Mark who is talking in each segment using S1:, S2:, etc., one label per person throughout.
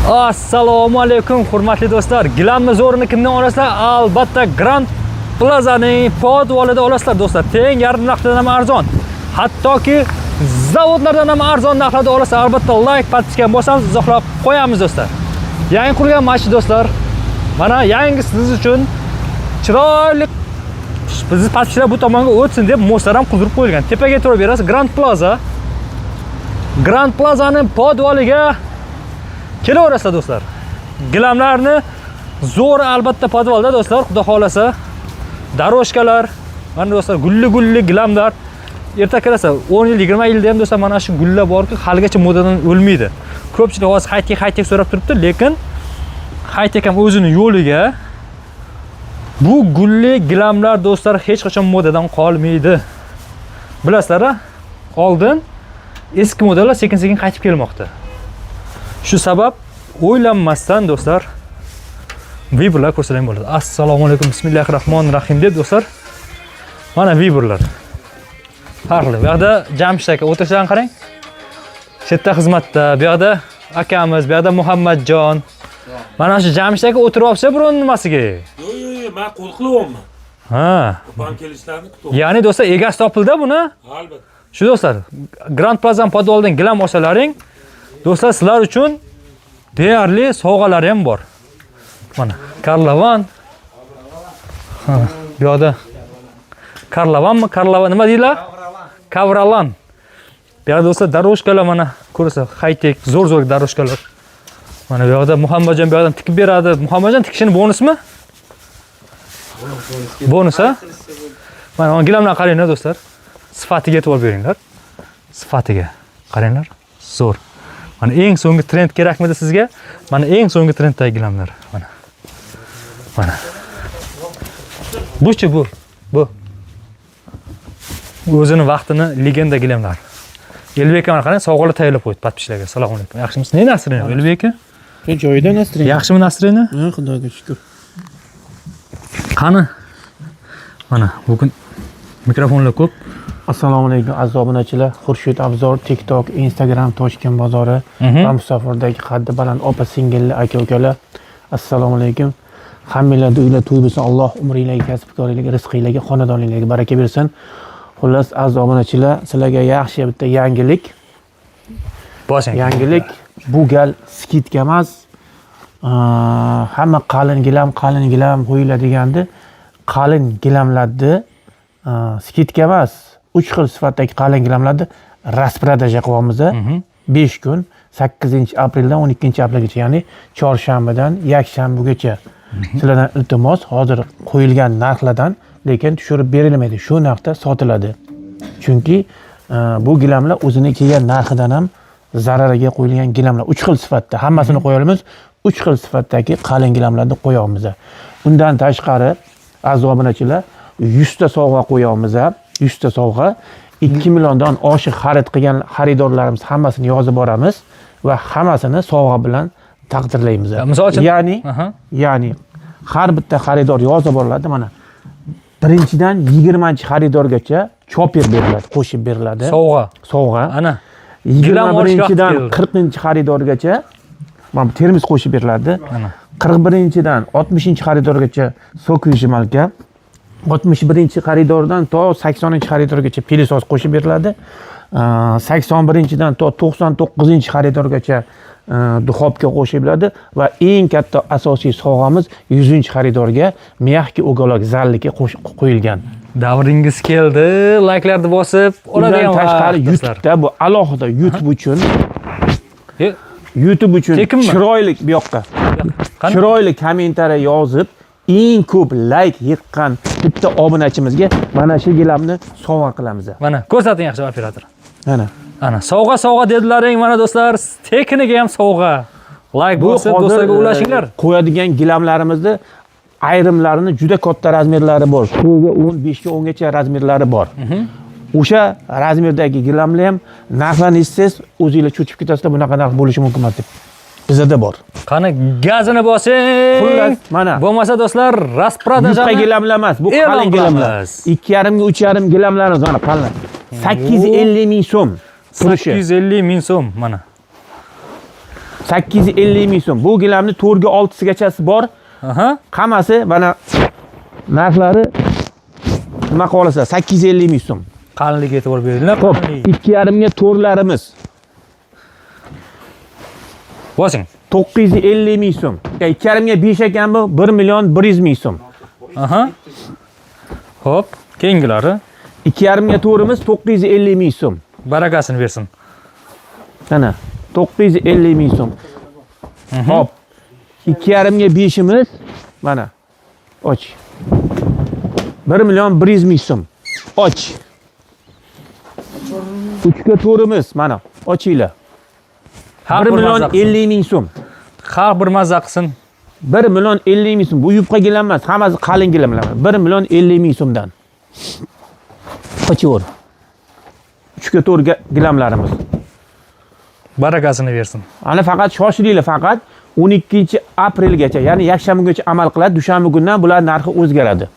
S1: Assalomu alaykum hurmatli do'stlar. Gilamni zo'rini kimdan olasizlar? Albatta Grand Plazaning podvalida olasizlar do'stlar. Teng yarim narxdan ham arzon. Hattoki zavodlardan ham arzon narxlarda olasizlar. Albatta like, podpiska bosamiz, izohlab qo'yamiz do'stlar. Yangi qurilgan mashina do'stlar. Mana yangi siz uchun chiroyli bizni podpiskalar bu tomonga o'tsin deb moslar ham qurdirib qo'yilgan. Tepaga turib berasiz Grand Plaza. Grand Plazaning podvaliga kelaverasizlar do'stlar. Gilamlarni zo'r albatta podvalda do'stlar, xudo xolasa. Daroshkalar, mana do'stlar, gulli gilamlar. Erta kelasa 10 yil, 20 yilda ham do'stlar mana shu gullar borki, haligacha modadan o'lmaydi. Ko'pchilik hozir high-tech so'rab turibdi, lekin high-tech ham o'zining yo'liga. Bu gulli gilamlar do'stlar hech qachon modadan qolmaydi. Bilasizlar-a? Oldin eski modellar sekin-sekin qaytib kelmoqda. Shu sabab o'ylanmasdan do'stlar Viberlar ko'rsalang bo'ladi. Assalomu alaykum, bismillahirrohmanirrohim deb do'stlar. Mana Viberlar. Farqli. Bu yerda Jamshid aka o'tirishlarini qarang. Chetda xizmatda, bu yerda akamiz, bu yerda Muhammadjon. Mana shu Jamshid aka o'tirib olsa biron nimasiga.
S2: Yo'q, men qo'l qilyapman.
S1: Ha.
S2: Opam kelishlarini kutyapman.
S1: Ya'ni do'stlar egasi topildi buni.
S2: Albatta.
S1: Shu do'stlar, Grand Plaza podvaldan gilam olsalaring, do'stlar sizlar uchun deyarli sovg'alar ham bor. Mana Karlavan. Ha, bu yerda Karlavanmi? Karlavan nima deylar? Kavralan. Bu yerda do'stlar daroshkalar mana ko'rasiz, high-tech, zo'r daroshkalar. Mana bu yerda Muhammadjon bu yerdan tikib beradi. Muhammadjon tikishini bonusmi? Bonus ha? Mana gilamlarni qaranglar do'stlar. Sifatiga e'tibor beringlar. Sifatiga qaranglar. Zo'r. Mana eng so'nggi trend kerakmidi sizga? Mana eng so'nggi trenddagi gilamlar. Mana. Mana. Bu-chi bu. Bu. O'zining vaqtini legenda gilamlar. Elbek aka qarang, sovg'alar tayyorlab qo'ydi podpishlarga. Assalomu alaykum. Yaxshimisiz? Ne nasrin? Elbek aka?
S3: Joyida nasrin.
S1: Yaxshimi nasrini?
S3: Ha, Xudoga shukr.
S1: Qani? Mana bugun mikrofonlar ko'p.
S3: Assalomu alaykum aziz obunachilar. Xurshid Avzor, TikTok, Instagram, Toshkent bozori va musofirdagi qaddi baland opa singilli aka-ukalar. Assalomu alaykum. Hammanglarga uylar to'y bo'lsin. Alloh umringlarga, kasb-koringlarga, rizqinglarga, xonadoninglarga baraka bersin. Xullas aziz obunachilar, sizlarga yaxshi bitta yangilik.
S1: Boshing.
S3: Yangilik bu gal skidka emas. Hamma qalin gilam qo'yiladigandi. Qalin gilamlarni skidka emas, 3 xil sifatdagi qalin gilamlarni rasprodaja qilyapmiz. 5 kun 8-apreldan 12-aprelgacha, ya'ni chorshanbadan yakshanbagacha. Sizlardan iltimos, hozir qo'yilgan narxlardan lekin tushirib berilmaydi. Shu narxda sotiladi. Chunki bu gilamlar o'zini kelgan narxidan ham zarariga qo'yilgan gilamlar. 3 xil sifatda, hammasini qo'ya olamiz. 3 xil sifatdagi qalin gilamlarni qo'yamiz. Undan tashqari aziz obunachilar 100 ta sovg'a qo'yamiz. 100 ta sovg'a, 2 milliondan oshiq xarid qilgan xaridorlarimiz hammasini yozib boramiz va hammasini sovg'a bilan taqdirlaymiz.
S1: Misol uchun,
S3: ya'ni har bitta xaridor yozib boriladi. Mana birinchidan 20-xaridorgacha chopper beriladi, qo'shib beriladi. Sovg'a.
S1: Ana.
S3: 21-dan 40-xaridorgacha mana termiz qo'shib beriladi.
S1: Ana.
S3: 41-dan 60-xaridorgacha so'kuyishmalka. 61-xaridordan to 80-xaridorgacha pilisos qo'shib beriladi. 81-dan to 99-xaridorgacha duxobka qo'shib beriladi va eng katta asosiy sovg'amiz 100-xaridorga mягкий уголок zallikka qo'yilgan.
S1: Davringiz keldi. Like'larni bosib oladigan
S3: Undan tashqari YouTube'da bu alohida YouTube uchun chiroyli bu yoqqa. Chiroyli kommentariy yozib, eng ko'p like yiqqan bitta obunachimizga mana shu gilamni sovg'a qilamiz.
S1: Mana ko'rsating yaxshi operator.
S3: Ana
S1: Sovg'a dedilaring mana do'stlar, tekiniga ham sovg'a. Like bosib do'stlarga ulashinglar.
S3: Qo'yadigan gilamlarimizni ayrimlarini juda katta razmerlari bor. 15 ga 10 gacha razmerlari bor. O'sha razmerdagi gilamlar ham narxlarni eshitsangiz o'zingizlar cho'chib ketasizlar, bunaqa narx bo'lishi mumkin emas deb. Bizda bor.
S1: Qani gazini bosing.
S3: Xullas, mana.
S1: Bo'lmasa do'stlar, rasprodaja
S3: gilamlar emas, bu qalin gilamlar. 2,5 ga 3,5 gilamlarimiz mana qalin. 850 ming so'm.
S1: 850 ming so'm mana.
S3: 850 ming so'm. Bu gilamni 4 ga 6 gachasi bor.
S1: Aha.
S3: Hammasi mana narxlari nima qolsa 850 ming so'm.
S1: Qalinligiga e'tibor beringlar.
S3: Xo'p, 2,5 ga to'rlarimiz
S1: Bosing.
S3: 950 ming so'm. 2,5 ga 5 ekan bu 1 million 100 ming so'm.
S1: Aha. Xo'p, keyingilari
S3: 2,5 ga to'rimiz 950 ming so'm.
S1: barakasini bersin.
S3: Mana 950 ming so'm. Hop. 2,5 ga 5'imiz mana. Och. 1 million 100 ming so'm. Och. 3 ga to'rimiz mana. Ochinglar. 1 million 50 ming so'm.
S1: Har bir mazza qilsin.
S3: 1 million 50 ming so'm. Bu yupqa gilam emas, hammasi qalin gilamlar. 1 million 50 ming so'mdan. Qochaver. 3 ga to'rt gilamlarimiz.
S1: Barakasini bersin.
S3: Ana faqat shoshilinglar, faqat 12-aprelgacha, ya'ni yakshanbagacha amal qiladi. Dushanba kundan bular narxi o'zgaradi.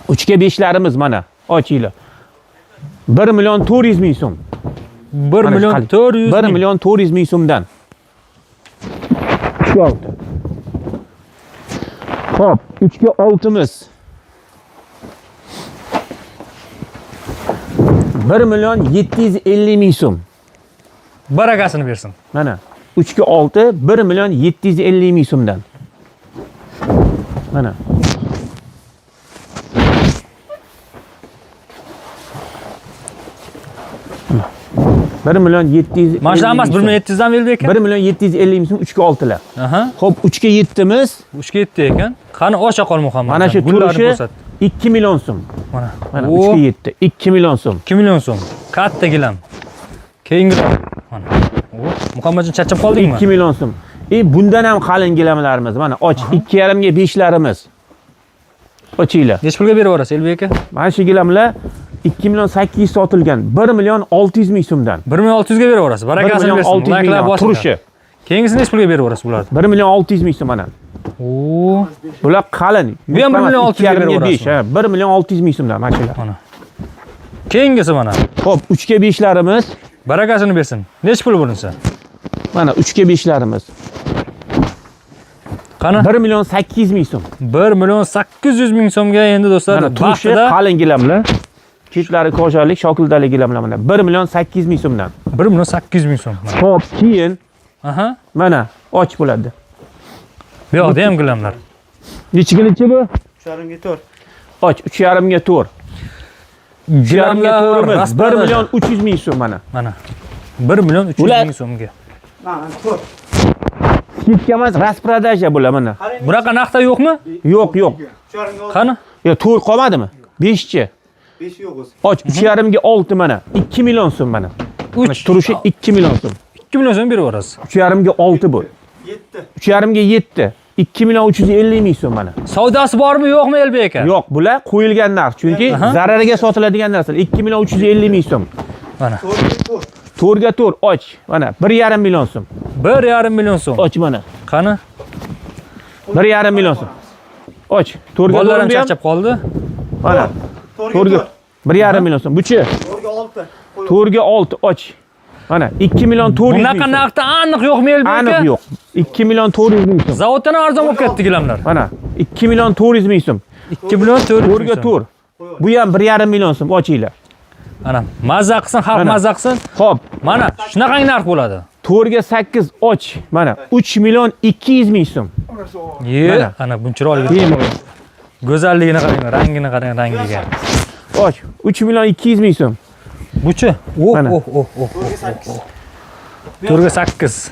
S3: 3 ga 5larimiz mana. Ochinglar. 1 million 400 ming so'm.
S1: 1 million 400
S3: 1 million 400 ming so'mdan. Shu oldi. Xo'p, 3 ga 6'miz. 1 million 750 ming so'm.
S1: Barakasini bersin.
S3: Mana 3 ga 6 1 million 750 ming so'mdan. Mana. Mana. 1 million 700.
S1: Mana shu emas 1 million 700 dan berdi ekan.
S3: 1 million 750 ming so'm 3 ga 6lar.
S1: Aha.
S3: Xo'p, 3 ga 7'miz.
S1: 3 ga 7 ekan. Qani Osha qol Muhammad.
S3: Mana shu turishi 2 million so'm.
S1: Mana.
S3: Mana 3 ga 7 2 million so'm.
S1: 2 million so'm. Katta gilam. Keyingilar. Mana. Muhammadjon charchab qoldingmi?
S3: 2 million so'm. Bundan ham qalin gilamlarimiz. Mana och 2,5 ga 5larimiz. Ochinglar.
S1: Nech pulga berib yuborasiz Elbek aka?
S3: Mana shu gilamlar 2 million 800 sotilgan. 1 million 600 ming so'mdan.
S1: 1 million 600 ga berib yuborasiz. Barakasini bersin. Like'lar bosing.
S3: Turishi.
S1: Keyingisini nech pulga berib yuborasiz bularni?
S3: 1 million 600 ming so'm mana.
S1: Oo.
S3: Bular qalin.
S1: Bu ham 1 million 600 ga berib yuborasiz.
S3: 1 million 600 ming so'mdan mana shular.
S1: Mana. Keyingisi mana.
S3: Xo'p, 3 ga 5larimiz.
S1: Barakasini bersin. Nech pul bunisi?
S3: Mana 3 ga 5larimiz.
S1: Qani?
S3: 1 million 800 ming so'm.
S1: 1 million 800 ming so'mga endi do'stlar
S3: Mana turishi qalin gilamlar. Chetlari ko'jalik, shokildalik gilamlar mana. 1 million 800 ming so'mdan.
S1: 1 million 800 ming so'm.
S3: Xo'p, keyin
S1: Aha.
S3: mana och bo'ladi.
S1: Bu yoqda ham gilamlar.
S3: Nechigilichi bu?
S4: 3,5 ga 4.
S3: Och 3,5 ga 4. 3,5 ga 4'imiz 1 million 300 ming so'm mana.
S1: Mana. 1 million 300 ming so'mga.
S4: Mana 4.
S3: Skidka emas, rasprodaja bular mana.
S1: Bunaqa narxda yo'qmi?
S3: Yo'q, yo'q.
S4: 3,5 ga
S1: Qani?
S3: Yo, 4 qolmadimi? 5chi.
S4: 5 yo'q o'zi.
S3: Och 3,5 ga 6 mana. 2 million so'm mana.
S1: 3
S3: Turishi 2 million so'm.
S1: 2 million so'm berib yuborasiz.
S3: 3,5 ga 6 bu.
S4: 7.
S3: 3,5 ga 7. 2 million 350 ming so'm mana.
S1: Savdosi bormi, yo'qmi Elbek aka?
S3: Yo'q, bular qo'yilgan narx. Chunki zarariga sotiladigan narsalar 2 million 350 ming so'm.
S1: Mana.
S3: 4 ga 4 och. Mana 1,5 million so'm.
S1: 1,5 million so'm.
S3: Och mana.
S1: Qani?
S3: 1,5 million so'm. Och. 4 ga
S1: Bolalar ham
S3: 4
S1: charchab qoldi.
S3: Mana. 4 ga 1,5 million so'm. Buchi?
S4: 4 ga 6.
S3: 4 ga 6 och. Mana 2 million 400 ming.
S1: Bunaqa narxda aniq yo'qmi Elbek aka?
S3: Aniq yo'q. 2 million 400 ming so'm.
S1: Zavoddan arzon bo'lib ketdi gilamlar.
S3: Mana 2 million 400 ming so'm.
S1: 2 million 400
S3: 4 ga 4. Bu ham 1,5 million so'm ochinglar.
S1: Ana, mazza qilsin, xalq
S3: Mana.
S1: mazza qilsin.
S3: Xo'p,
S1: Mana, shunaqangi narx bo'ladi.
S3: 4 ga 8 och. Mana 3 million 200 ming so'm.
S1: Ye, ana bunchiroq go'zalligini qarang, rangini qarang, rangiga.
S3: Och 3 million 200 ming so'm.
S1: Buchi?
S3: Mana.
S1: 4 ga 8.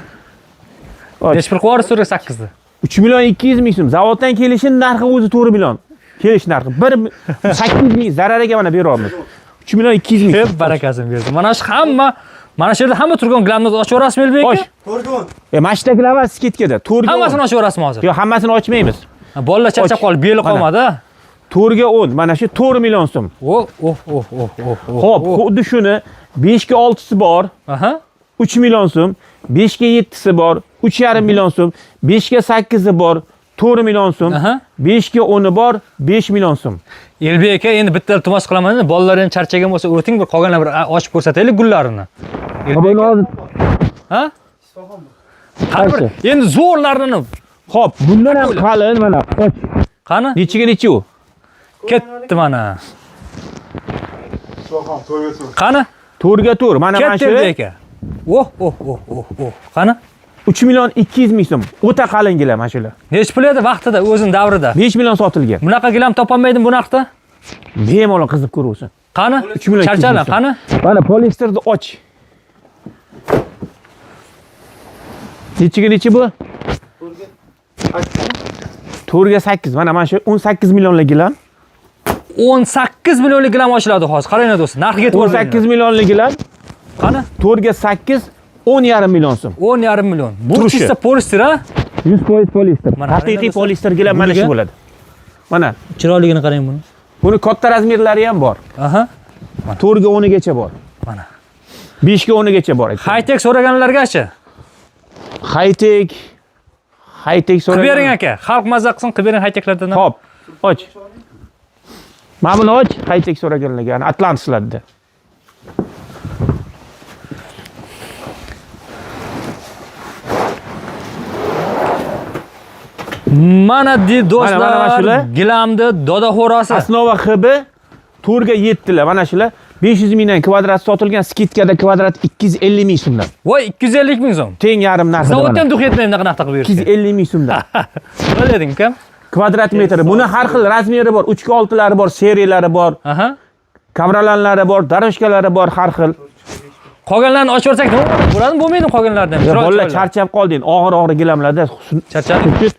S3: Och
S1: Nech pul qo'yarsiz 4 ga 8 ni?
S3: 3 million 200 ming so'm. Zavoddan kelishin narxi o'zi 4 million. Kelish narxi 800 ming zarariga mana beryapmiz. 3 million 200 ming.
S1: Ko'p barakasini bersin. Mana shu hamma, mana shu yerda hamma turgan gilamni ochib yuborasizmi Elbek aka?
S4: 4 ga 10.
S3: Mana shu gilamlar skidkada 4 ga
S1: Hammasini ochib yuborasizmi hozir?
S3: Yo'q, hammasini ochmaymiz.
S1: Bolalar charchab qolib, beli qolmadi.
S3: 4 ga 10. Mana shu 4 million so'm. Xo'p, xuddi shuni 5 ga 6si bor.
S1: Aha.
S3: 3 million so'm, 5 ga 7si bor, 3,5 million so'm, 5 ga 8i bor, 4 million so'm,
S1: Aha.
S3: 5 ga 10i bor, 5 million so'm.
S1: Elbek aka, endi bitta iltimos qilaman, bolalar ham charchagan bo'lsa, o'ting bir qolganlar bir ochib ko'rsataylik gullarini. Ha? Qani endi zo'rlarini
S3: Xo'p, bundan ham qalin mana. Och.
S1: qani?
S3: Nechiga nechi u?
S1: Ketdi mana.
S4: Sho'xon to'yga
S1: Qani?
S3: To'rga to'r. Mana
S1: Ketdi
S3: shu
S1: aka. Oh. Qani?
S3: 3 million 200 ming so'm. O'ta qalin gilam mana shular.
S1: Nech pul edi vaqtida o'zing davrida?
S3: 5 million sotilgan.
S1: Bunaqa gilam topolmaydim bu narxda.
S3: Bemalol qizib ko'rsin.
S1: Qani?
S3: 3 million
S1: Charchalar, qani?
S3: Mana polisterni och. Nechiga nechi bu? To'rga 8. Mana shu 18 millionlik gilam.
S1: 18 millionlik gilam ochiladi hozir. Qaranglar do'stlar, narxiga to'g'ri.
S3: 18 millionlik gilam.
S1: Qani?
S3: To'rga 8, 10,5 million so'm.
S1: 10,5 million. Bu
S3: Turishi.
S1: chista polister ha?
S3: 100% polister.
S1: Mana
S3: Haqiqiy
S1: qaranglar
S3: polister gilam mana shu
S1: Buliga?
S3: bo'ladi. Mana
S1: Chiroyligini qarang buni.
S3: buni katta razmerlari ham bor.
S1: Aha.
S3: 4 ga 10 gacha bor.
S1: Mana.
S3: 5 ga 10 gacha bor.
S1: High-tech so'raganlargacha.
S3: High-tech
S1: Qilib
S3: so'ragan.
S1: bering aka. Xalq mazza qilsin, qilib bering high-techlardan.
S3: Xo'p, och. Mana buni och, high-tech so'raganlarga, ya'ni Atlantislarda.
S1: Mana
S3: mana
S1: do'stlar,
S3: shular.
S1: gilamni doda xo'rosi.
S3: Asnova XB 4 ga 7 lar. Mana shular 500 mingdan kvadrat sotilgan, skidkada kvadrat 250 ming so'mdan.
S1: Voy 250 ming so'm.
S3: Teng yarim narxi.
S1: Zavoddan duq yetmaydi bunaqa narxda qilib berishga.
S3: 250 ming so'mdan.
S1: Nima deding ukam?
S3: Kvadrat metri. Buni har xil razmeri bor, 3 ga 6 lari bor, seriyalari bor,
S1: Aha.
S3: kavralanlari bor, daroshkalari bor har xil.
S1: Qolganlarni ochib o'rsak nima bo'ladimi? Bo'lmaydi qolganlardan.
S3: Bolalar charchab qolding, og'ir gilamlarda.
S1: Charchadik.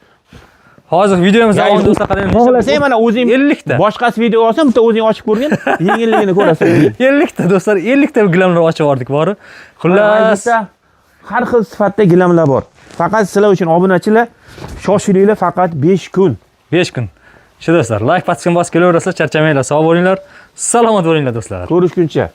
S1: Hozir videomiz davomida do'stlar qarang.
S3: Xohlasang mana o'zing
S1: 50 ta.
S3: boshqasi video olsam, bitta o'zing ochib ko'rgin, yengilligini ko'rasan.
S1: 50 ta do'stlar, 50 ta gilamlar ochib yubordik bori. Xullas,
S3: har xil sifatda gilamlar bor. Faqat sizlar uchun obunachilar shoshilinglar, faqat 5 kun.
S1: 5 kun. Shu do'stlar, like bosishni bosib kelaverasizlar, charchamanglar, sog' bo'linglar, salomat bo'linglar do'stlar.
S3: Ko'rishguncha.